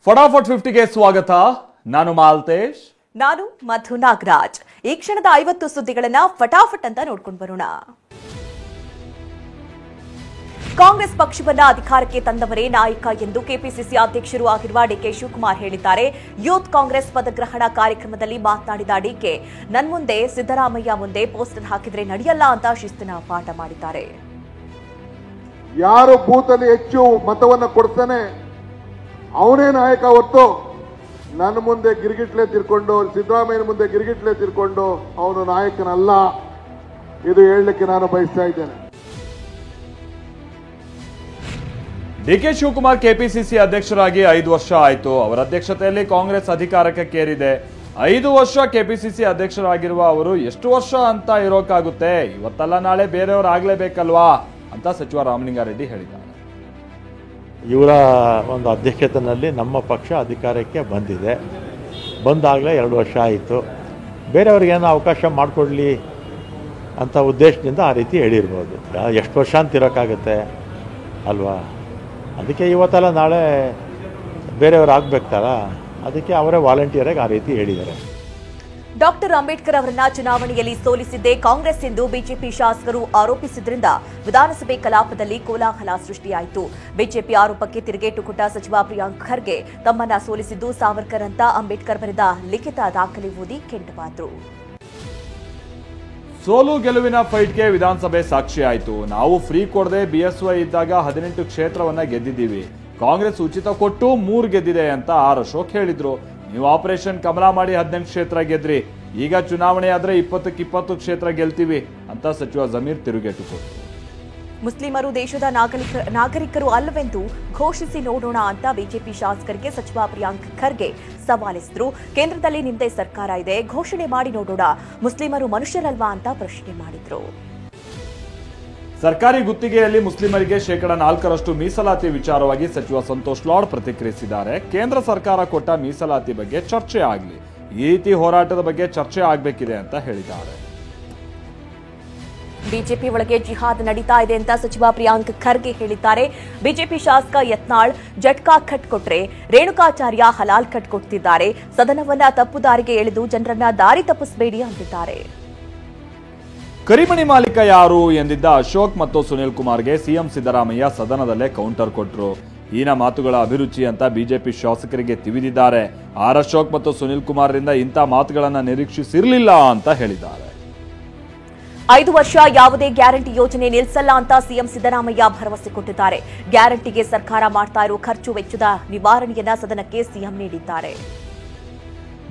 ಫಟಾಫಟ್ 50ಗೆ ಸ್ವಾಗತ. ನಾನು ಮಾಲ್ತೇಶ್. ನಾನು ಮಧು ನಾಗರಾಜ್. ಈ ಕ್ಷಣದ 50 ಸುದ್ದಿಗಳನ್ನ ಫಟಾಫಟ್ ಅಂತ ನೋಡ್ಕೊಂಡು ಬರೋಣ. ಕಾಂಗ್ರೆಸ್ ಪಕ್ಷವನ್ನ ಅಧಿಕಾರಕ್ಕೆ ತಂದವರೇ ನಾಯಕ ಎಂದು ಕೆಪಿಸಿಸಿ ಅಧ್ಯಕ್ಷರು ಆಗಿರುವ ಡಿಕೆ ಶಿವಕುಮಾರ್ ಹೇಳಿದ್ದಾರೆ. ಯೂತ್ ಕಾಂಗ್ರೆಸ್ ಪದಗ್ರಹಣ ಕಾರ್ಯಕ್ರಮದಲ್ಲಿ ಮಾತನಾಡಿದ ಡಿಕೆ, ನನ್ ಮುಂದೆ ಸಿದ್ದರಾಮಯ್ಯ ಮುಂದೆ ಪೋಸ್ಟರ್ ಹಾಕಿದ್ರೆ ನಡೆಯಲ್ಲ ಅಂತ ಶಿಸ್ತಿನ ಪಾಠ ಮಾಡಿದ್ದಾರೆ. ಯಾರು ಬೂತಲ್ಲಿ ಹೆಚ್ಚು ಮತವನ್ನ ಕೊಡ್ತಾನೆ ಅವನೇ ನಾಯಕ ಹೊತ್ತು ನನ್ನ ಮುಂದೆ ಗಿರ್ಗಿಟ್ಲೆ ತಿರ್ಕೊಂಡು ಸಿದ್ದರಾಮಯ್ಯನ ಮುಂದೆ ಗಿರ್ಗಿಟ್ಲೆ ತಿರ್ಕೊಂಡು ಅವನು ನಾಯಕನಲ್ಲ. ಇದು ಹೇಳಲಿಕ್ಕೆ ನಾನು ಬಯಸ್ತಾ ಇದ್ದೇನೆ. ಡಿಕೆ ಶಿವಕುಮಾರ್ ಕೆಪಿಸಿಸಿ ಅಧ್ಯಕ್ಷರಾಗಿ 5 ವರ್ಷ ಆಯಿತು. ಅವರ ಅಧ್ಯಕ್ಷತೆಯಲ್ಲಿ ಕಾಂಗ್ರೆಸ್ ಅಧಿಕಾರಕ್ಕೆ 5 ವರ್ಷ ಕೆಪಿಸಿಸಿ ಅಧ್ಯಕ್ಷರಾಗಿರುವ ಅವರು ಎಷ್ಟು ವರ್ಷ ಅಂತ ಇರೋಕ್ಕಾಗುತ್ತೆ? ಇವತ್ತಲ್ಲ ನಾಳೆ ಬೇರೆಯವರು ಆಗ್ಲೇಬೇಕಲ್ವಾ ಅಂತ ಸಚಿವ ರಾಮಲಿಂಗಾರೆಡ್ಡಿ ಹೇಳಿದ್ದಾರೆ. ಇವರ ಒಂದು ಅಧ್ಯಕ್ಷತೆಯಲ್ಲಿ ನಮ್ಮ ಪಕ್ಷ ಅಧಿಕಾರಕ್ಕೆ ಬಂದಾಗಲೇ 2 ವರ್ಷ ಆಯಿತು. ಬೇರೆಯವ್ರಿಗೇನೋ ಅವಕಾಶ ಮಾಡಿಕೊಡ್ಲಿ ಅಂತ ಉದ್ದೇಶದಿಂದ ಆ ರೀತಿ ಹೇಳಿರ್ಬೋದು. ಎಷ್ಟು ವರ್ಷ ಅಂತ ಇರೋಕ್ಕಾಗುತ್ತೆ ಅಲ್ವಾ? ಅದಕ್ಕೆ ಇವತ್ತಲ್ಲ ನಾಳೆ ಬೇರೆಯವ್ರು ಆಗಬೇಕಲ್ಲ, ಅದಕ್ಕೆ ಅವರೇ ವಾಲಂಟಿಯರಾಗಿ ಆ ರೀತಿ ಹೇಳಿದ್ದಾರೆ. ಡಾಕ್ಟರ್ ಅಂಬೇಡ್ಕರ್ ಅವರನ್ನ ಚುನಾವಣೆಯಲ್ಲಿ ಸೋಲಿಸಿದ್ದೇ ಕಾಂಗ್ರೆಸ್ ಎಂದು ಬಿಜೆಪಿ ಶಾಸಕರು ಆರೋಪಿಸಿದ್ರಿಂದ ವಿಧಾನಸಭೆ ಕಲಾಪದಲ್ಲಿ ಕೋಲಾಹಲ ಸೃಷ್ಟಿಯಾಯಿತು. ಬಿಜೆಪಿ ಆರೋಪಕ್ಕೆ ತಿರುಗೇಟು ಕೊಟ್ಟ ಸಚಿವ ಪ್ರಿಯಾಂಕ್ ಖರ್ಗೆ ತಮ್ಮನ್ನ ಸೋಲಿಸಿದ್ದು ಸಾವರ್ಕರ್ ಅಂತ ಅಂಬೇಡ್ಕರ್ ಬರೆದ ಲಿಖಿತ ದಾಖಲೆ ಓದಿ ಕೆಂಡವಾದ್ರು. ಸೋಲು ಗೆಲುವಿನ ಫೈಟ್ಗೆ ವಿಧಾನಸಭೆ ಸಾಕ್ಷಿ ಆಯಿತು. ನಾವು ಫ್ರೀ ಕೊಡದೆ ಬಿಎಸ್ವೈ ಇದ್ದಾಗ 18 ಕ್ಷೇತ್ರವನ್ನ ಗೆದ್ದಿದ್ದೀವಿ. ಕಾಂಗ್ರೆಸ್ ಉಚಿತ ಕೊಟ್ಟು 3 ಗೆದ್ದಿದೆ ಅಂತ ಆರ್ ಅಶೋಕ್ ಹೇಳಿದ್ರು. ನೀವು ಆಪರೇಷನ್ ಕಮಲ ಮಾಡಿ 18 ಕ್ಷೇತ್ರ ಗೆದ್ರಿ, ಈಗ ಚುನಾವಣೆ ಆದ್ರೆ 20ಕ್ಕೆ 20 ಕ್ಷೇತ್ರ ಗೆಲ್ತೀವಿ ಅಂತ ಸಚಿವ ಜಮೀರ್ ತಿರುಗೇಟು ಕೊಟ್ಟರು. ಮುಸ್ಲಿಮರು ದೇಶದ ನಾಗರಿಕರು ಅಲ್ಲವೆಂದು ಘೋಷಿಸಿ ನೋಡೋಣ ಅಂತ ಬಿಜೆಪಿ ಶಾಸಕರಿಗೆ ಸಚಿವ ಪ್ರಿಯಾಂಕ್ ಖರ್ಗೆ ಸವಾಲೆಸೆದರು. ಕೇಂದ್ರದಲ್ಲಿ ನಿಮ್ಮದೇ ಸರ್ಕಾರ ಇದೆ, ಘೋಷಣೆ ಮಾಡಿ ನೋಡೋಣ, ಮುಸ್ಲಿಮರು ಮನುಷ್ಯರಲ್ವಾ ಅಂತ ಪ್ರಶ್ನೆ ಮಾಡಿದ್ರು. ಸರ್ಕಾರಿ ಗುತ್ತಿಗೆಯಲ್ಲಿ ಮುಸ್ಲಿಮರಿಗೆ 4% ಮೀಸಲಾತಿ ವಿಚಾರವಾಗಿ ಸಚಿವ ಸಂತೋಷ್ ಲಾಡ್ ಪ್ರತಿಕ್ರಿಯಿಸಿದ್ದಾರೆ. ಕೇಂದ್ರ ಸರ್ಕಾರ ಕೊಟ್ಟ ಮೀಸಲಾತಿ ಬಗ್ಗೆ ಚರ್ಚೆ ಆಗಲಿ, ಈ ರೀತಿ ಹೋರಾಟದ ಬಗ್ಗೆ ಚರ್ಚೆ ಆಗಬೇಕಿದೆ ಅಂತ ಹೇಳಿದ್ದಾರೆ. ಬಿಜೆಪಿ ಒಳಗೆ ಜಿಹಾದ್ ನಡೀತಾ ಇದೆ ಅಂತ ಸಚಿವ ಪ್ರಿಯಾಂಕ್ ಖರ್ಗೆ ಹೇಳಿದ್ದಾರೆ. ಬಿಜೆಪಿ ಶಾಸಕ ಯತ್ನಾಳ್ ಜಟ್ಕಾ ಕಟ್ ಕೊಟ್ರೆ ರೇಣುಕಾಚಾರ್ಯ ಹಲಾಲ್ ಕಟ್ ಕೊಡ್ತಿದ್ದಾರೆ. ಸದನವನ್ನ ತಪ್ಪು ದಾರಿಗೆ ಎಳೆದು ಜನರನ್ನ ದಾರಿ ತಪ್ಪಿಸಬೇಡಿ ಅಂತಿದ್ದಾರೆ. ಕರಿಮಣಿ ಮಾಲೀಕ ಯಾರು ಎಂದಿದ್ದ ಅಶೋಕ್ ಮತ್ತು ಸುನಿಲ್ ಕುಮಾರ್ಗೆ ಸಿಎಂ ಸಿದ್ದರಾಮಯ್ಯ ಸದನದಲ್ಲೇ ಕೌಂಟರ್ ಕೊಟ್ಟರು. ಹೀನ ಮಾತುಗಳ ಅಭಿರುಚಿ ಅಂತ ಬಿಜೆಪಿ ಶಾಸಕರಿಗೆ ತಿವಿದಿದ್ದಾರೆ. ಆರ್ ಅಶೋಕ್ ಮತ್ತು ಸುನಿಲ್ ಕುಮಾರ್ರಿಂದ ಇಂಥ ಮಾತುಗಳನ್ನ ನಿರೀಕ್ಷಿಸಿರಲಿಲ್ಲ ಅಂತ ಹೇಳಿದ್ದಾರೆ. 5 ವರ್ಷ ಯಾವುದೇ ಗ್ಯಾರಂಟಿ ಯೋಜನೆ ನಿಲ್ಲಿಸಲ್ಲ ಅಂತ ಸಿಎಂ ಸಿದ್ದರಾಮಯ್ಯ ಭರವಸೆ ಕೊಟ್ಟಿದ್ದಾರೆ. ಗ್ಯಾರಂಟಿಗೆ ಸರ್ಕಾರ ಮಾಡ್ತಾ ಇರೋ ಖರ್ಚು ವೆಚ್ಚದ ನಿವಾರಣೆಯನ್ನ ಸದನಕ್ಕೆ ಸಿಎಂ ನೀಡಿದ್ದಾರೆ.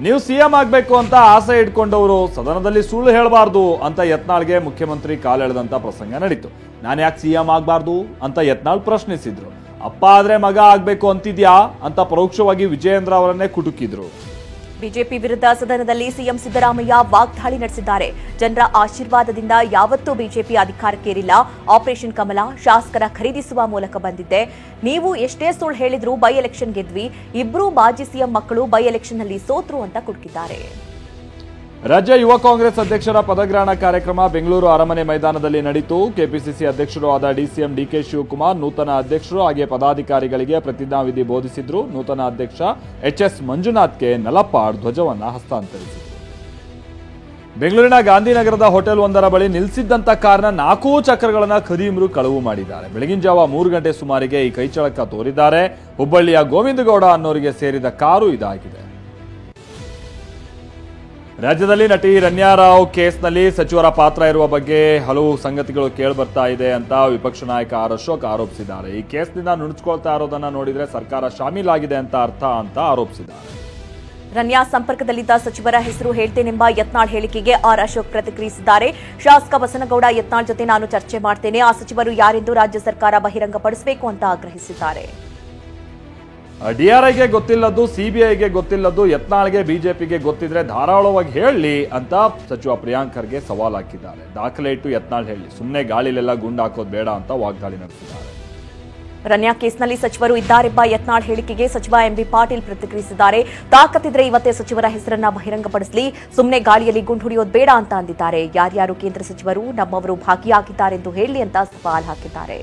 ನೀವು ಸಿಎಂ ಆಗಬೇಕು ಅಂತ ಆಸೆ ಇಟ್ಕೊಂಡವರು ಸದನದಲ್ಲಿ ಸುಳ್ಳು ಹೇಳಬಾರ್ದು ಅಂತ ಯತ್ನಾಳ್ಗೆ ಮುಖ್ಯಮಂತ್ರಿ ಕಾಲೆಳೆದಂತ ಪ್ರಸಂಗ ನಡೀತು. ನಾನು ಯಾಕೆ ಸಿಎಂ ಆಗಬಾರ್ದು ಅಂತ ಯತ್ನಾಳ್ ಪ್ರಶ್ನಿಸಿದ್ರು. ಅಪ್ಪ ಆದ್ರೆ ಮಗ ಆಗ್ಬೇಕು ಅಂತಿದ್ಯಾ ಅಂತ ಪರೋಕ್ಷವಾಗಿ ವಿಜಯೇಂದ್ರ ಅವರನ್ನೇ ಕುಟುಕಿದ್ರು. ಬಿಜೆಪಿ ವಿರುದ್ಧ ಸದನದಲ್ಲಿ ಸಿಎಂ ಸಿದ್ದರಾಮಯ್ಯ ವಾಗ್ದಾಳಿ ನಡೆಸಿದ್ದಾರೆ. ಜನರ ಆಶೀರ್ವಾದದಿಂದ ಯಾವತ್ತೂ ಬಿಜೆಪಿ ಅಧಿಕಾರಕ್ಕೇರಿಲ್ಲ. ಆಪರೇಷನ್ ಕಮಲ ಶಾಸಕರ ಖರೀದಿಸುವ ಮೂಲಕ ಬಂದಿದ್ದೆ. ನೀವು ಎಷ್ಟೇ ಸುಳ್ಳು ಹೇಳಿದ್ರು ಬೈ ಎಲೆಕ್ಷನ್ ಗೆದ್ವಿ. ಇಬ್ರು ಮಾಜಿ ಸಿಎಂ ಮಕ್ಕಳು ಬೈ ಎಲೆಕ್ಷನ್ ನಲ್ಲಿ ಸೋತ್ರು ಅಂತ ಕುಟುಕಿದ್ದಾರೆ. ರಾಜ್ಯ ಯುವ ಕಾಂಗ್ರೆಸ್ ಅಧ್ಯಕ್ಷರ ಪದಗ್ರಹಣ ಕಾರ್ಯಕ್ರಮ ಬೆಂಗಳೂರು ಅರಮನೆ ಮೈದಾನದಲ್ಲಿ ನಡೆಯಿತು. ಕೆಪಿಸಿಸಿ ಅಧ್ಯಕ್ಷರು ಆದ ಡಿಸಿಎಂ ಡಿಕೆ ಶಿವಕುಮಾರ್ ನೂತನ ಅಧ್ಯಕ್ಷರು ಹಾಗೆ ಪದಾಧಿಕಾರಿಗಳಿಗೆ ಪ್ರತಿಜ್ಞಾವಿಧಿ ಬೋಧಿಸಿದ್ರು. ನೂತನ ಅಧ್ಯಕ್ಷ ಎಚ್ಎಸ್ ಮಂಜುನಾಥ್ಗೆ ನಲಪಾಡ್ ಧ್ವಜವನ್ನ ಹಸ್ತಾಂತರಿಸಿದರು. ಬೆಂಗಳೂರಿನ ಗಾಂಧಿನಗರದ ಹೋಟೆಲ್ ಒಂದರ ಬಳಿ ನಿಲ್ಲಿಸಿದ್ದಂತ ಕಾರ್ನ 4 ಚಕ್ರಗಳನ್ನ ಖದೀಮರು ಕಳವು ಮಾಡಿದ್ದಾರೆ. ಬೆಳಗಿನ ಜಾವ 3 ಗಂಟೆ ಸುಮಾರಿಗೆ ಈ ಕೈಚಳಕ ತೋರಿದ್ದಾರೆ. ಹುಬ್ಬಳ್ಳಿಯ ಗೋವಿಂದಗೌಡ ಅನ್ನೋರಿಗೆ ಸೇರಿದ ಕಾರು ಇದಾಗಿದೆ. ರಾಜ್ಯದಲ್ಲಿ ನಟಿ ರಣ್ಯಾ ರಾವ್ ಕೇಸ್ನಲ್ಲಿ ಸಚಿವರ ಪಾತ್ರ ಇರುವ ಬಗ್ಗೆ ಹಲವು ಸಂಗತಿಗಳು ಕೇಳಿಬರ್ತಾ ಇದೆ ಅಂತ ವಿಪಕ್ಷ ನಾಯಕ ಆರ್ ಅಶೋಕ್ ಆರೋಪಿಸಿದ್ದಾರೆ. ಈ ಕೇಸ್ನಿಂದ ನುಣುಚ್ಕೊಳ್ತಾ ಇರೋದನ್ನ ನೋಡಿದ್ರೆ ಸರ್ಕಾರ ಶಾಮೀಲಾಗಿದೆ ಅಂತ ಅರ್ಥ ಅಂತ ಆರೋಪಿಸಿದ್ದಾರೆ. ರಣ್ಯಾ ಸಂಪರ್ಕದಲ್ಲಿದ್ದ ಸಚಿವರ ಹೆಸರು ಹೇಳ್ತೇನೆಂಬ ಯತ್ನಾಳ್ ಹೇಳಿಕೆಗೆ ಆರ್ ಅಶೋಕ್ ಪ್ರತಿಕ್ರಿಯಿಸಿದ್ದಾರೆ. ಶಾಸಕ ಬಸನಗೌಡ ಯತ್ನಾಳ್ ಜೊತೆ ನಾನು ಚರ್ಚೆ ಮಾಡ್ತೇನೆ, ಆ ಸಚಿವರು ಯಾರೆಂದು ರಾಜ್ಯ ಸರ್ಕಾರ ಬಹಿರಂಗಪಡಿಸಬೇಕು ಅಂತ ಆಗ್ರಹಿಸಿದ್ದಾರೆ. ಡಿಆರ್ಐಗೆ ಗೊತ್ತಿಲ್ಲದ್ದು, ಸಿಬಿಐಗೆ ಗೊತ್ತಿಲ್ಲದ್ದು, ಯತ್ನಾಳ್ಗೆ ಬಿಜೆಪಿಗೆ ಗೊತ್ತಿದ್ರೆ ಧಾರಾಳವಾಗಿ ಹೇಳಲಿ ಅಂತ ಸಚಿವ ಪ್ರಿಯಾಂಕ್ ಖರ್ಗೆ ಸವಾಲ್ ಹಾಕಿದ್ದಾರೆ. ದಾಖಲೆ ಇಟ್ಟು ಯತ್ನಾಳ್ ಹೇಳಿ, ಸುಮ್ಮನೆ ಗಾಳಿಲೆಲ್ಲ ಗುಂಡು ಹಾಕೋದು ಬೇಡ ಅಂತ ವಾಗ್ದಾಳಿ ನಡೆಸಿದ್ದಾರೆ. ರಣ್ಯಾ ಕೇಸ್ನಲ್ಲಿ ಸಚಿವರು ಇದ್ದಾರೆಂಬ ಯತ್ನಾಳ್ ಹೇಳಿಕೆಗೆ ಸಚಿವ ಎಂಬಿ ಪಾಟೀಲ್ ಪ್ರತಿಕ್ರಿಯಿಸಿದ್ದಾರೆ. ತಾಕತ್ತಿದ್ರೆ ಇವತ್ತೇ ಸಚಿವರ ಹೆಸರನ್ನ ಬಹಿರಂಗಪಡಿಸಲಿ, ಸುಮ್ಮನೆ ಗಾಳಿಯಲ್ಲಿ ಗುಂಡು ಹೊಡೆಯೋದು ಬೇಡ ಅಂತ ಅಂದಿದ್ದಾರೆ. ಯಾರ್ಯಾರು ಕೇಂದ್ರ ಸಚಿವರು ನಮ್ಮವರು ಭಾಗಿಯಾಗಿದ್ದಾರೆಂದು ಹೇಳಲಿ ಅಂತ ಸವಾಲ್ ಹಾಕಿದ್ದಾರೆ.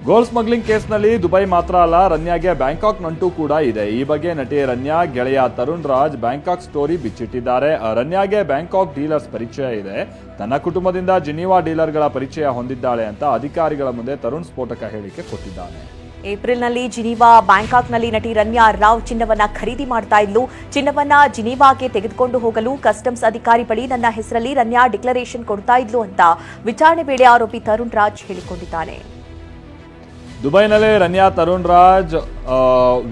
ಗೋಲ್ಡ್ ಸ್ಮಗ್ಲಿಂಗ್ ಕೇಸ್ನಲ್ಲಿ ದುಬೈ ಮಾತ್ರ ಅಲ್ಲ, ರನ್ಯಾಗೆ ಬ್ಯಾಂಕಾಕ್ ನಂಟು ಕೂಡ ಇದೆ. ಈ ಬಗ್ಗೆ ನಟಿ ರನ್ಯಾ ಗೆಳೆಯ ತರುಣ್ ರಾಜ್ ಬ್ಯಾಂಕಾಕ್ ಸ್ಟೋರಿ ಬಿಚ್ಚಿಟ್ಟಿದ್ದಾರೆ. ರನ್ಯಾಗೆ ಬ್ಯಾಂಕಾಕ್ ಡೀಲರ್ಸ್ ಪರಿಚಯ ಇದೆ. ತನ್ನ ಕುಟುಂಬದಿಂದ ಜಿನೀವಾ ಡೀಲರ್ಗಳ ಪರಿಚಯ ಹೊಂದಿದ್ದಾಳೆ ಅಂತ ಅಧಿಕಾರಿಗಳ ಮುಂದೆ ತರುಣ್ ಸ್ಫೋಟಕ ಹೇಳಿಕೆ ಕೊಟ್ಟಿದ್ದಾನೆ. ಏಪ್ರಿಲ್ನಲ್ಲಿ ಜಿನೀವಾ ಬ್ಯಾಂಕಾಕ್ನಲ್ಲಿ ನಟಿ ರನ್ಯಾ ರಾವ್ ಚಿನ್ನವನ್ನ ಖರೀದಿ ಮಾಡ್ತಾ ಇದ್ಲು. ಚಿನ್ನವನ್ನ ಜಿನೀವಾಗೆ ತೆಗೆದುಕೊಂಡು ಹೋಗಲು ಕಸ್ಟಮ್ಸ್ ಅಧಿಕಾರಿ ಬಳಿ ನನ್ನ ಹೆಸರಲ್ಲಿ ರನ್ಯಾ ಡಿಕ್ಲರೇಷನ್ ಕೊಡ್ತಾ ಇದ್ಲು ಅಂತ ವಿಚಾರಣೆ ವೇಳೆ ಆರೋಪಿ ತರುಣ್ ರಾಜ್ ಹೇಳಿಕೊಂಡಿದ್ದಾನೆ. ದುಬೈನಲ್ಲಿ ರನ್ಯಾ ತರುಣ್ ರಾಜ್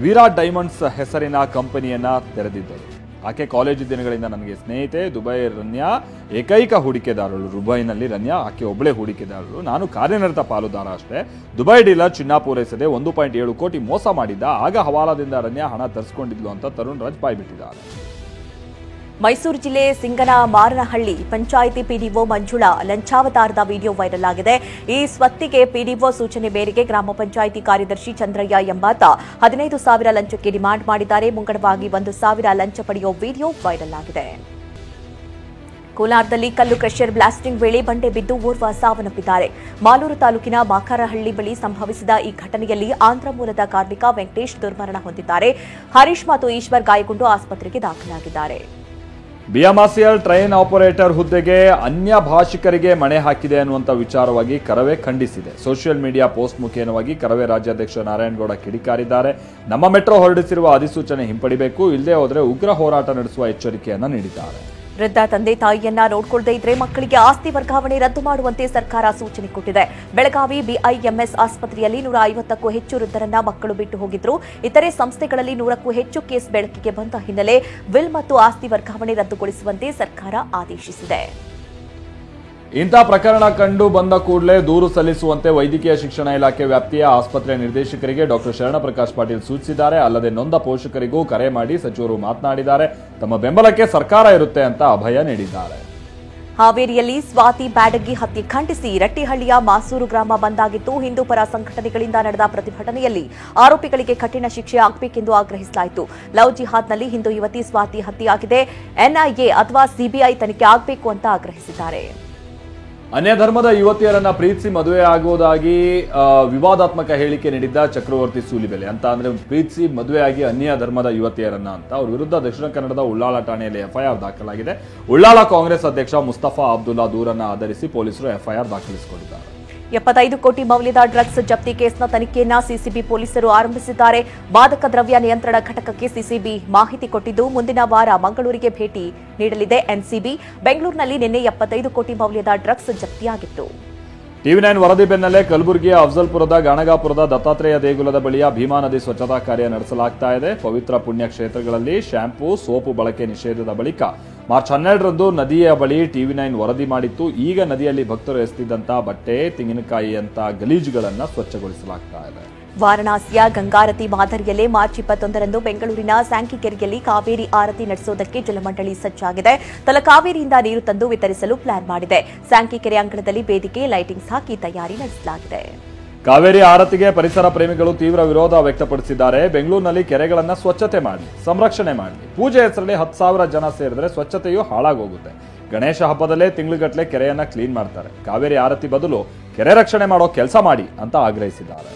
ವಿರಾಟ್ ಡೈಮಂಡ್ಸ್ ಹೆಸರಿನ ಕಂಪನಿಯನ್ನ ತೆರೆದಿದ್ದರು. ಆಕೆ ಕಾಲೇಜು ದಿನಗಳಿಂದ ನನಗೆ ಸ್ನೇಹಿತೆ. ದುಬೈ ರನ್ಯಾ ಏಕೈಕ ಹೂಡಿಕೆದಾರರು. ದುಬೈನಲ್ಲಿ ರನ್ಯಾ ಆಕೆ ಒಬ್ಬಳೇ ಹೂಡಿಕೆದಾರರು. ನಾನು ಕಾರ್ಯನಿರತ ಪಾಲುದಾರ ಅಷ್ಟೇ. ದುಬೈ ಡೀಲರ್ ಚಿನ್ನ ಪೂರೈಸದೆ 1.7 ಕೋಟಿ ಮೋಸ ಮಾಡಿದ್ದ. ಆಗ ಹವಾಲಾದಿಂದ ರನ್ಯಾ ಹಣ ತರಿಸಿಕೊಂಡಿದ್ಲು ಅಂತ ತರುಣ್ ರಾಜ್ ಬಾಯ್ಬಿಟ್ಟಿದ್ದಾರೆ. ಮೈಸೂರು ಜಿಲ್ಲೆ ಸಿಂಗನಮಾರನಹಳ್ಳಿ ಪಂಚಾಯಿತಿ ಪಿಡಿಒ ಮಂಜುಳಾ ಲಂಚಾವತಾರದ ವಿಡಿಯೋ ವೈರಲ್ ಆಗಿದೆ. ಈ ಸ್ವತ್ತಿಗೆ ಪಿಡಿಒ ಸೂಚನೆ ಮೇರೆಗೆ ಗ್ರಾಮ ಪಂಚಾಯಿತಿ ಕಾರ್ಯದರ್ಶಿ ಚಂದ್ರಯ್ಯ ಎಂಬಾತ 15,000 ಲಂಚಕ್ಕೆ ಡಿಮಾಂಡ್ ಮಾಡಿದ್ದಾರೆ. ಮುಂಗಡವಾಗಿ 1,000 ಲಂಚ ಪಡೆಯುವ ವಿಡಿಯೋ ವೈರಲ್ ಆಗಿದೆ. ಕೋಲಾರದಲ್ಲಿ ಕಲ್ಲು ಕ್ರಷರ್ ಬ್ಲಾಸ್ಟಿಂಗ್ ವೇಳೆ ಬಂಡೆ ಬಿದ್ದು ಓರ್ವ ಸಾವನ್ನಪ್ಪಿದ್ದಾರೆ. ಮಾಲೂರು ತಾಲೂಕಿನ ಬಾಕರಹಳ್ಳಿ ಬಳಿ ಸಂಭವಿಸಿದ ಈ ಘಟನೆಯಲ್ಲಿ ಆಂಧ್ರ ಮೂಲದ ಕಾರ್ಮಿಕ ವೆಂಕಟೇಶ್ ದುರ್ಮರಣ ಹೊಂದಿದ್ದಾರೆ. ಹರೀಶ್ ಮತ್ತು ಈಶ್ವರ್ ಗಾಯಗೊಂಡು ಆಸ್ಪತ್ರೆಗೆ ದಾಖಲಾಗಿದ್ದಾರೆ. ಬಿಎಂಆರ್ಸಿಎಲ್ ಟ್ರೈನ್ ಆಪರೇಟರ್ ಹುದ್ದೆಗೆ ಅನ್ಯ ಭಾಷಿಕರಿಗೆ ಮಣೆ ಹಾಕಿದೆ ಅನ್ನುವಂಥ ವಿಚಾರವಾಗಿ ಕರವೇ ಖಂಡಿಸಿದೆ. ಸೋಷಿಯಲ್ ಮೀಡಿಯಾ ಪೋಸ್ಟ್ ಮುಖೇನವಾಗಿ ಕರವೇ ರಾಜ್ಯಾಧ್ಯಕ್ಷ ನಾರಾಯಣಗೌಡ ಕಿಡಿಕಾರಿದ್ದಾರೆ. ನಮ್ಮ ಮೆಟ್ರೋ ಹೊರಡಿಸಿರುವ ಅಧಿಸೂಚನೆ ಹಿಂಪಡಿಬೇಕು, ಇಲ್ಲದೆ ಹೋದರೆ ಉಗ್ರ ಹೋರಾಟ ನಡೆಸುವ ಎಚ್ಚರಿಕೆಯನ್ನ ನೀಡಿದ್ದಾರೆ. ವೃದ್ಧ ತಂದೆ ತಾಯಿಯನ್ನ ನೋಡಿಕೊಳ್ಳದೇ ಇದ್ರೆ ಮಕ್ಕಳಿಗೆ ಆಸ್ತಿ ವರ್ಗಾವಣೆ ರದ್ದು ಮಾಡುವಂತೆ ಸರ್ಕಾರ ಸೂಚನೆ ಕೊಟ್ಟಿದೆ. ಬೆಳಗಾವಿ ಬಿಐಎಂಎಸ್ ಆಸ್ಪತ್ರೆಯಲ್ಲಿ 150ಕ್ಕೂ ಹೆಚ್ಚು ವೃದ್ಧರನ್ನ ಮಕ್ಕಳು ಬಿಟ್ಟು ಹೋಗಿದ್ರು. ಇತರೆ ಸಂಸ್ಥೆಗಳಲ್ಲಿ 100ಕ್ಕೂ ಹೆಚ್ಚು ಕೇಸ್ ಬೆಳಕಿಗೆ ಬಂದ ಹಿನ್ನೆಲೆ ವಿಲ್ ಮತ್ತು ಆಸ್ತಿ ವರ್ಗಾವಣೆ ರದ್ದುಗೊಳಿಸುವಂತೆ ಸರ್ಕಾರ ಆದೇಶಿಸಿದೆ. ಇಂಥ ಪ್ರಕರಣ ಕಂಡು ಬಂದ ಕೂಡಲೇ ದೂರು ಸಲ್ಲಿಸುವಂತೆ ವೈದ್ಯಕೀಯ ಶಿಕ್ಷಣ ಇಲಾಖೆ ವ್ಯಾಪ್ತಿಯ ಆಸ್ಪತ್ರೆ ನಿರ್ದೇಶಕರಿಗೆ ಡಾಕ್ಟರ್ ಶರಣಪ್ರಕಾಶ್ ಪಾಟೀಲ್ ಸೂಚಿಸಿದ್ದಾರೆ. ಅಲ್ಲದೆ ನೊಂದ ಪೋಷಕರಿಗೂ ಕರೆ ಮಾಡಿ ಸಚಿವರು ಮಾತನಾಡಿದ್ದಾರೆ. ತಮ್ಮ ಬೆಂಬಲಕ್ಕೆ ಸರ್ಕಾರ ಇರುತ್ತೆ ಅಂತ ಅಭಯ ನೀಡಿದ್ದಾರೆ. ಹಾವೇರಿಯಲ್ಲಿ ಸ್ವಾತಿ ಬ್ಯಾಡಗಿ ಹತ್ಯೆ ಖಂಡಿಸಿ ರಟ್ಟಿಹಳ್ಳಿಯ ಮಾಸೂರು ಗ್ರಾಮ ಬಂದ್ ಆಗಿತ್ತು. ಹಿಂದೂ ಪರ ಸಂಘಟನೆಗಳಿಂದ ನಡೆದ ಪ್ರತಿಭಟನೆಯಲ್ಲಿ ಆರೋಪಿಗಳಿಗೆ ಕಠಿಣ ಶಿಕ್ಷೆ ಆಗಬೇಕೆಂದು ಆಗ್ರಹಿಸಲಾಯಿತು. ಲವ್ ಜಿಹಾದ್ನಲ್ಲಿ ಹಿಂದೂ ಯುವತಿ ಸ್ವಾತಿ ಹತ್ಯೆಯಾಗಿದೆ. ಎನ್ಐಎ ಅಥವಾ ಸಿಬಿಐ ತನಿಖೆ ಆಗಬೇಕು ಅಂತ ಆಗ್ರಹಿಸಿದ್ದಾರೆ. ಅನ್ಯ ಧರ್ಮದ ಯುವತಿಯರನ್ನ ಪ್ರೀತಿಸಿ ಮದುವೆ ಆಗುವುದಾಗಿ ವಿವಾದಾತ್ಮಕ ಹೇಳಿಕೆ ನೀಡಿದ್ದ ಚಕ್ರವರ್ತಿ ಸೂಲಿಬೆಲೆ ಅಂತ ಅಂದ್ರೆ ಪ್ರೀತಿಸಿ ಮದುವೆಯಾಗಿ ಅನ್ಯ ಧರ್ಮದ ಯುವತಿಯರನ್ನ ಅಂತ ಅವ್ರ ವಿರುದ್ಧ ದಕ್ಷಿಣ ಕನ್ನಡದ ಉಳ್ಳಾಳ ಠಾಣೆಯಲ್ಲಿ ಎಫ್ಐಆರ್ ದಾಖಲಾಗಿದೆ. ಉಳ್ಳಾಳ ಕಾಂಗ್ರೆಸ್ ಅಧ್ಯಕ್ಷ ಮುಸ್ತಫಾ ಅಬ್ದುಲ್ಲಾ ದೂರನ್ನ ಆಧರಿಸಿ ಪೊಲೀಸರು ಎಫ್ಐಆರ್ ದಾಖಲಿಸಿಕೊಂಡಿದ್ದಾರೆ. 75 ಕೋಟಿ ಮೌಲ್ಯದ ಡ್ರಗ್ಸ್ ಜಪ್ತಿ ಕೇಸ್ನ ತನಿಖೆಯನ್ನ ಸಿಸಿಬಿ ಪೊಲೀಸರು ಆರಂಭಿಸಿದ್ದಾರೆ. ಮಾದಕ ದ್ರವ್ಯ ನಿಯಂತ್ರಣ ಘಟಕಕ್ಕೆ ಸಿಸಿಬಿ ಮಾಹಿತಿ ಕೊಟ್ಟಿದ್ದು ಮುಂದಿನ ವಾರ ಮಂಗಳೂರಿಗೆ ಭೇಟಿ ನೀಡಲಿದೆ. ಎನ್ಸಿಬಿ ಬೆಂಗಳೂರಿನಲ್ಲಿ ನಿನ್ನೆ 75 ಕೋಟಿ ಮೌಲ್ಯದ ಡ್ರಗ್ಸ್ ಜಪ್ತಿಯಾಗಿತ್ತು. ಟಿವಿ9 ವರದಿ ಬೆನ್ನಲ್ಲೇ ಕಲಬುರಗಿಯ ಅಫಜಲ್ಪುರದ ಗಾಣಗಾಪುರದ ದತ್ತಾತ್ರೇಯ ದೇಗುಲದ ಬಳಿಯ ಭೀಮಾ ನದಿ ಸ್ವಚ್ಛತಾ ಕಾರ್ಯ ನಡೆಸಲಾಗ್ತಾ ಇದೆ. ಪವಿತ್ರ ಪುಣ್ಯ ಕ್ಷೇತ್ರಗಳಲ್ಲಿ ಶ್ಯಾಂಪೂ, ಸೋಪು ಬಳಕೆ ನಿಷೇಧದ ಬಳಿಕ ಮಾರ್ಚ್ 12ರಂದು ನದಿಯ ಬಳಿ ಟಿವಿ9 ವರದಿ ಮಾಡಿತ್ತು. ಈಗ ನದಿಯಲ್ಲಿ ಭಕ್ತರು ಎಸೆದಿದ್ದಂಥ ಬಟ್ಟೆ, ತೆಂಗಿನಕಾಯಿಯಂತ ಗಲೀಜುಗಳನ್ನು ಸ್ವಚ್ಛಗೊಳಿಸಲಾಗ್ತಾ ಇದೆ. ವಾರಣಾಸಿಯ ಗಂಗಾರತಿ ಮಾದರಿಯಲ್ಲೇ ಮಾರ್ಚ್ 21ರಂದು ಬೆಂಗಳೂರಿನ ಸ್ಯಾಂಕಿಕೆರೆಯಲ್ಲಿ ಕಾವೇರಿ ಆರತಿ ನಡೆಸುವುದಕ್ಕೆ ಜಲಮಂಡಳಿ ಸಜ್ಜಾಗಿದೆ. ತಲಕಾವೇರಿಯಿಂದ ನೀರು ತಂದು ವಿತರಿಸಲು ಪ್ಲಾನ್ ಮಾಡಿದೆ. ಸ್ಯಾಂಕಿಕೆರೆ ಅಂಗಳದಲ್ಲಿ ವೇದಿಕೆ, ಲೈಟಿಂಗ್ಸ್ ಹಾಕಿ ತಯಾರಿ ನಡೆಸಲಾಗಿದೆ. ಕಾವೇರಿ ಆರತಿಗೆ ಪರಿಸರ ಪ್ರೇಮಿಗಳು ತೀವ್ರ ವಿರೋಧ ವ್ಯಕ್ತಪಡಿಸಿದ್ದಾರೆ. ಬೆಂಗಳೂರಿನಲ್ಲಿ ಕೆರೆಗಳನ್ನು ಸ್ವಚ್ಛತೆ ಮಾಡಿ, ಸಂರಕ್ಷಣೆ ಮಾಡಿ, ಪೂಜೆ ಹೆಸರಲ್ಲಿ 10,000 ಜನ ಸೇರಿದ್ರೆ ಸ್ವಚ್ಛತೆಯು ಹಾಳಾಗೋಗುತ್ತೆ. ಗಣೇಶ ಹಬ್ಬದಲ್ಲೇ ತಿಂಗಳುಗಟ್ಟಲೆ ಕೆರೆಯನ್ನ ಕ್ಲೀನ್ ಮಾಡ್ತಾರೆ. ಕಾವೇರಿ ಆರತಿ ಬದಲು ಕೆರೆ ರಕ್ಷಣೆ ಮಾಡೋ ಕೆಲಸ ಮಾಡಿ ಅಂತ ಆಗ್ರಹಿಸಿದ್ದಾರೆ.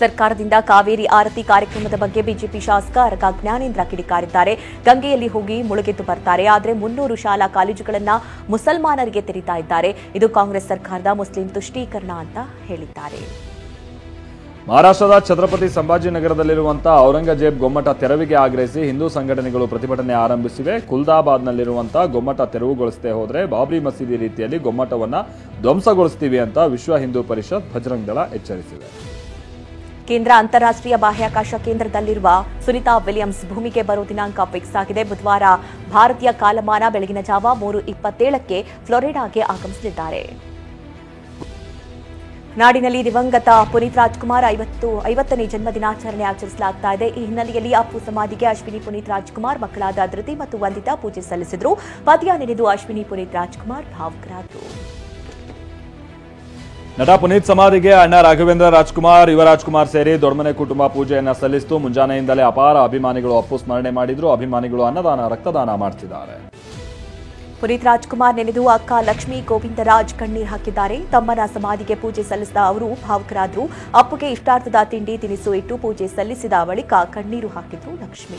ಸರ್ಕಾರದಿಂದ ಕಾವೇರಿ ಆರತಿ ಕಾರ್ಯಕ್ರಮದ ಬಗ್ಗೆ ಬಿಜೆಪಿ ಶಾಸಕ ಅರಗ ಜ್ಞಾನೇಂದ್ರ ಕಿಡಿಕಾರಿದ್ದಾರೆ. ಗಂಗೆಯಲ್ಲಿ ಹೋಗಿ ಮುಳುಗೆದ್ದು ಬರ್ತಾರೆ, ಆದರೆ 300 ಶಾಲಾ ಕಾಲೇಜುಗಳನ್ನು ಮುಸಲ್ಮಾನರಿಗೆ ತೆರೀತಾ ಇದ್ದಾರೆ. ಇದು ಕಾಂಗ್ರೆಸ್ ಸರ್ಕಾರದ ಮುಸ್ಲಿಂ ತುಷ್ಟೀಕರಣ ಅಂತ ಹೇಳಿದ್ದಾರೆ. ಮಹಾರಾಷ್ಟ್ರದ ಛತ್ರಪತಿ ಸಂಭಾಜಿನಗರದಲ್ಲಿರುವಂತಹ ಔರಂಗಜೇಬ್ ಗೊಮ್ಮಟ ತೆರವಿಗೆ ಆಗ್ರಹಿಸಿ ಹಿಂದೂ ಸಂಘಟನೆಗಳು ಪ್ರತಿಭಟನೆ ಆರಂಭಿಸಿವೆ. ಕುಲ್ದಾಬಾದ್ನಲ್ಲಿರುವಂತಹ ಗೊಮ್ಮಟ ತೆರವುಗೊಳಿಸದೆ ಹೋದರೆ ಬಾಬ್ರಿ ಮಸೀದಿ ರೀತಿಯಲ್ಲಿ ಗೊಮ್ಮಟವನ್ನ ಧ್ವಂಸಗೊಳಿಸ್ತೀವಿ ಅಂತ ವಿಶ್ವ ಹಿಂದೂ ಪರಿಷತ್ ಬಜರಂಗ್ ದಳ ಎಚ್ಚರಿಸಿದೆ. ಕೇಂದ್ರ ಅಂತಾರಾಷ್ಟ್ರೀಯ ಬಾಹ್ಯಾಕಾಶ ಕೇಂದ್ರದಲ್ಲಿರುವ ಸುನಿತಾ ವಿಲಿಯಮ್ಸ್ ಭೂಮಿಗೆ ಬರೋ ದಿನಾಂಕ ಫಿಕ್ಸ್ ಆಗಿದೆ. ಬುಧವಾರ ಭಾರತೀಯ ಕಾಲಮಾನ ಬೆಳಗಿನ ಜಾವ 3:27ಕ್ಕೆ ಫ್ಲೋರಿಡಾಗೆ ಆಗಮಿಸಲಿದ್ದಾರೆ. ನಾಡಿನಲ್ಲಿ ದಿವಂಗತ ಪುನೀತ್ ರಾಜ್ಕುಮಾರ್ 50ನೇ ಜನ್ಮದಿನಾಚರಣೆ ಆಚರಿಸಲಾಗ್ತಾ ಇದೆ. ಈ ಹಿನ್ನೆಲೆಯಲ್ಲಿ ಅಪ್ಪು ಸಮಾಧಿಗೆ ಅಶ್ವಿನಿ ಪುನೀತ್ ರಾಜ್ಕುಮಾರ್ ಮಕ್ಕಳಾದ ಧೃತಿ ಮತ್ತು ವಂದಿತಾ ಪೂಜೆ ಸಲ್ಲಿಸಿದರು. ಪದ್ಯ ನೆನೆದು ಅಶ್ವಿನಿ ಪುನೀತ್ ರಾಜ್ಕುಮಾರ್ ಭಾವುಕರಾದರು. ನಟ ಪುನೀತ್ ಸಮಾಧಿಗೆ ಅಣ್ಣ ರಾಘವೇಂದ್ರ ರಾಜ್ಕುಮಾರ್, ಯುವರಾಜ್ಕುಮಾರ್ ಸೇರಿ ದೊಡ್ಡಮನೆ ಕುಟುಂಬ ಪೂಜೆಯನ್ನ ಸಲ್ಲಿಸಿತು. ಮುಂಜಾನೆಯಿಂದಲೇ ಅಪಾರ ಅಭಿಮಾನಿಗಳು ಅಪ್ಪು ಸ್ಮರಣೆ ಮಾಡಿದ್ರು. ಅಭಿಮಾನಿಗಳು ಅನ್ನದಾನ, ರಕ್ತದಾನ ಮಾಡ್ತಿದ್ದಾರೆ. ಪುನೀತ್ ರಾಜ್ಕುಮಾರ್ ನೆನೆದು ಅಕ್ಕ ಲಕ್ಷ್ಮೀ ಗೋವಿಂದರಾಜ್ ಕಣ್ಣೀರು ಹಾಕಿದ್ದಾರೆ. ತಮ್ಮನ ಸಮಾಧಿಗೆ ಪೂಜೆ ಸಲ್ಲಿಸಿದ ಅವರು ಭಾವುಕರಾದರು. ಅಪ್ಪುಗೆ ಇಷ್ಟಾರ್ಥದ ತಿಂಡಿ ತಿನಿಸು ಇಟ್ಟು ಪೂಜೆ ಸಲ್ಲಿಸಿದ ಬಳಿಕ ಕಣ್ಣೀರು ಹಾಕಿದ್ರು ಲಕ್ಷ್ಮಿ.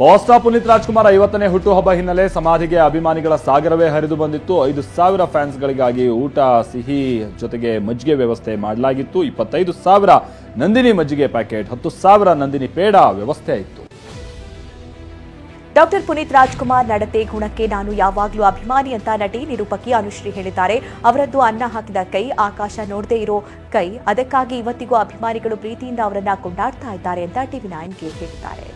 ಪವರ್ ಸ್ಟಾರ್ ಪುನೀತ್ ರಾಜ್ಕುಮಾರ್ 50ನೇ ಹುಟ್ಟುಹಬ್ಬ ಹಿನ್ನೆಲೆ ಸಮಾಧಿಗೆ ಅಭಿಮಾನಿಗಳ ಸಾಗರವೇ ಹರಿದು ಬಂದಿತ್ತು. 5,000 ಫ್ಯಾನ್ಸ್ಗಳಿಗಾಗಿ ಊಟ, ಸಿಹಿ ಜೊತೆಗೆ ಮಜ್ಜಿಗೆ ವ್ಯವಸ್ಥೆ ಮಾಡಲಾಗಿತ್ತು. 25,000 ನಂದಿನಿ ಮಜ್ಜಿಗೆ ಪ್ಯಾಕೆಟ್, 10,000 ನಂದಿನಿ ಪೇಡ ವ್ಯವಸ್ಥೆ ಇತ್ತು. ಡಾಕ್ಟರ್ ಪುನೀತ್ ರಾಜ್ಕುಮಾರ್ ನಡತೆ ಗುಣಕ್ಕೆ ನಾನು ಯಾವಾಗಲೂ ಅಭಿಮಾನಿ ಅಂತ ನಟಿ ನಿರೂಪಕಿ ಅನುಶ್ರೀ ಹೇಳಿದ್ದಾರೆ. ಅವರದ್ದು ಅನ್ನ ಹಾಕಿದ ಕೈ, ಆಕಾಶ ನೋಡದೇ ಇರೋ ಕೈ. ಅದಕ್ಕಾಗಿ ಇವತ್ತಿಗೂ ಅಭಿಮಾನಿಗಳು ಪ್ರೀತಿಯಿಂದ ಅವರನ್ನ ಕೊಂಡಾಡ್ತಾ ಇದ್ದಾರೆ ಅಂತ TV9ಗೆ ಹೇಳಿದ್ದಾರೆ.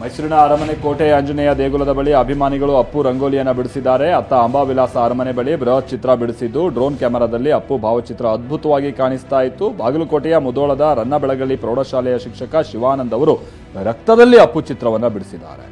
ಮೈಸೂರಿನ ಅರಮನೆ ಕೋಟೆ ಆಂಜನೇಯ ದೇಗುಲದ ಬಳಿ ಅಭಿಮಾನಿಗಳು ಅಪ್ಪು ರಂಗೋಲಿಯನ್ನ ಬಿಡಿಸಿದ್ದಾರೆ. ಅತ್ತ ಅಂಬಾವಿಲಾಸ ಅರಮನೆ ಬಳಿ ಬೃಹತ್ ಚಿತ್ರ ಬಿಡಿಸಿದ್ದು ಡ್ರೋನ್ ಕ್ಯಾಮೆರಾದಲ್ಲಿ ಅಪ್ಪು ಭಾವಚಿತ್ರ ಅದ್ಭುತವಾಗಿ ಕಾಣಿಸ್ತಾ ಇತ್ತು. ಬಾಗಲಕೋಟೆಯ ಮುಧೋಳದ ರನ್ನಬೆಳಗಲಿ ಪ್ರೌಢಶಾಲೆಯ ಶಿಕ್ಷಕ ಶಿವಾನಂದ್ ಅವರು ರಕ್ತದಲ್ಲಿ ಅಪ್ಪು ಚಿತ್ರವನ್ನ ಬಿಡಿಸಿದ್ದಾರೆ.